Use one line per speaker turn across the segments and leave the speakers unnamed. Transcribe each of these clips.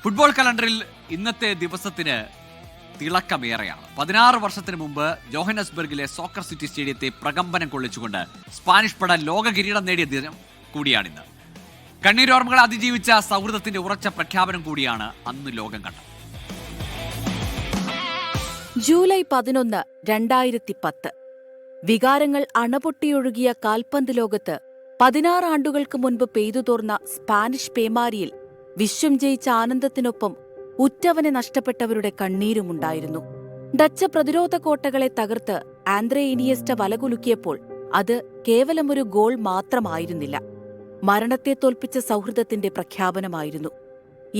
Football കലണ്ടറിൽ ഇന്നത്തെ ദിവസത്തിന് തിളക്കമേറെയാണ്. 16 വർഷത്തിന് മുമ്പ് ജോഹന്നസ്ബർഗിലെ സോക്കർ സിറ്റി സ്റ്റേഡിയത്തെ പ്രകമ്പനം കൊള്ളിച്ചുകൊണ്ട് സ്പാനിഷ് പട ലോക കിരീടം നേടിയ ദിനം കൂടിയാണിന്ന്. കണ്ണീരോർമ്മകൾ അതിജീവിച്ച സൗഹൃദത്തിന്റെ ഉറച്ച പ്രഖ്യാപനം കൂടിയാണ് അന്ന് ലോകം കണ്ടത്.
ജൂലൈ 11, 2010 വികാരങ്ങൾ അണപൊട്ടിയൊഴുകിയ കാൽപന്ത് ലോകത്ത് 16 ആണ്ടുകൾക്ക് മുൻപ് പെയ്തു തോർന്ന സ്പാനിഷ് പേമാരിയിൽ വിശ്വം ജയിച്ച ആനന്ദത്തിനൊപ്പം ഉറ്റവനെ നഷ്ടപ്പെട്ടവരുടെ കണ്ണീരുമുണ്ടായിരുന്നു. ഡച്ച് പ്രതിരോധ കോട്ടകളെ തകർത്ത് ആന്ദ്രേ ഇനിയസ്റ്റ വലകുലുക്കിയപ്പോൾ അത് കേവലമൊരു ഗോൾ മാത്രമായിരുന്നില്ല, മരണത്തെ തോൽപ്പിച്ച സൗഹൃദത്തിന്റെ പ്രഖ്യാപനമായിരുന്നു.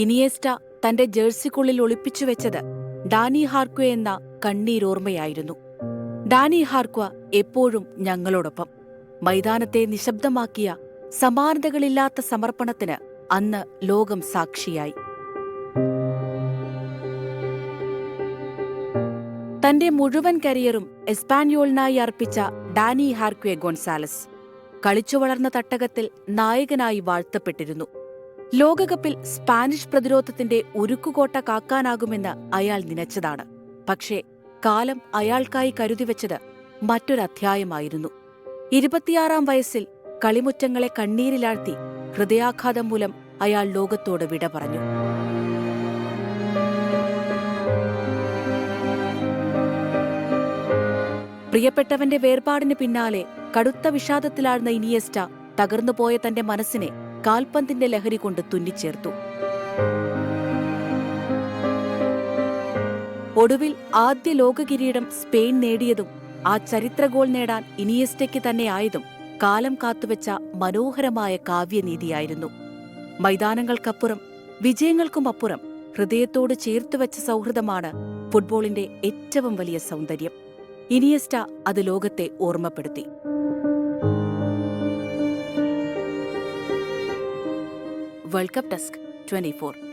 ഇനിയസ്റ്റ തന്റെ ജേഴ്സിക്കുള്ളിൽ ഒളിപ്പിച്ചുവെച്ചത് ഡാനി ഹാർക്വ എന്ന കണ്ണീരോർമ്മയായിരുന്നു. ഡാനി ഹാർക്വ എപ്പോഴും ഞങ്ങളോടൊപ്പം. മൈതാനത്തെ നിശബ്ദമാക്കിയ സമാനതകളില്ലാത്ത സമർപ്പണത്തിന് അന്ന് ലോകം സാക്ഷിയായി. തന്റെ മുഴുവൻ കരിയറും എസ്പാന്യോളിനായി അർപ്പിച്ച ഡാനി ഹാർക്വെ ഗോൺസാലസ് കളിച്ചു വളർന്ന തട്ടകത്തിൽ നായകനായി വാഴ്ത്തപ്പെട്ടിരുന്നു. ലോകകപ്പിൽ സ്പാനിഷ് പ്രതിരോധത്തിന്റെ ഉരുക്കുകോട്ട കാക്കാനാകുമെന്ന് അയാൾ നനച്ചതാണ്. പക്ഷേ കാലം അയാൾക്കായി കരുതിവെച്ചത് മറ്റൊരധ്യായമായിരുന്നു. 26-ാം വയസ്സിൽ കളിമുറ്റങ്ങളെ കണ്ണീരിലാഴ്ത്തി ഹൃദയാഘാതം മൂലം അയാൾ ലോകത്തോട് വിട പറഞ്ഞു. പ്രിയപ്പെട്ടവന്റെ വേർപാടിന് പിന്നാലെ കടുത്ത വിഷാദത്തിലാഴ്ന്ന ഇനിയസ്റ്റ തകർന്നുപോയ തന്റെ മനസ്സിനെ കാൽപന്തിന്റെ ലഹരി കൊണ്ട് തുന്നിച്ചേർത്തു. ഒടുവിൽ ആദ്യ ലോക കിരീടം സ്പെയിൻ നേടിയതും ആ ചരിത്ര ഗോൾ നേടാൻ ഇനിയസ്റ്റയ്ക്ക് തന്നെയായതും കാലം കാത്തുവെച്ച മനോഹരമായ കാവ്യനീതിയായിരുന്നു. മൈതാനങ്ങൾക്കപ്പുറം, വിജയങ്ങൾക്കുമപ്പുറം ഹൃദയത്തോട് ചേർത്തുവെച്ച സൗഹൃദമാണ് ഫുട്ബോളിന്റെ ഏറ്റവും വലിയ സൗന്ദര്യം. ഇനിയസ്റ്റ അത് ലോകത്തെ ഓർമ്മപ്പെടുത്തി. World cup desk 24.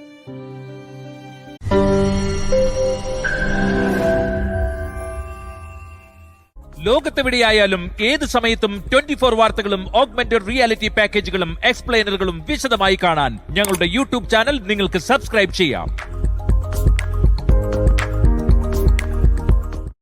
ലോകത്തെവിടെയായാലും ഏത് സമയത്തും 24 വാർത്തകളും ഓഗ്മെന്റഡ് റിയാലിറ്റി പാക്കേജുകളും എക്സ്പ്ലെയിനറുകളും വിശദമായി കാണാൻ ഞങ്ങളുടെ യൂട്യൂബ് ചാനൽ നിങ്ങൾക്ക് സബ്സ്ക്രൈബ് ചെയ്യാം.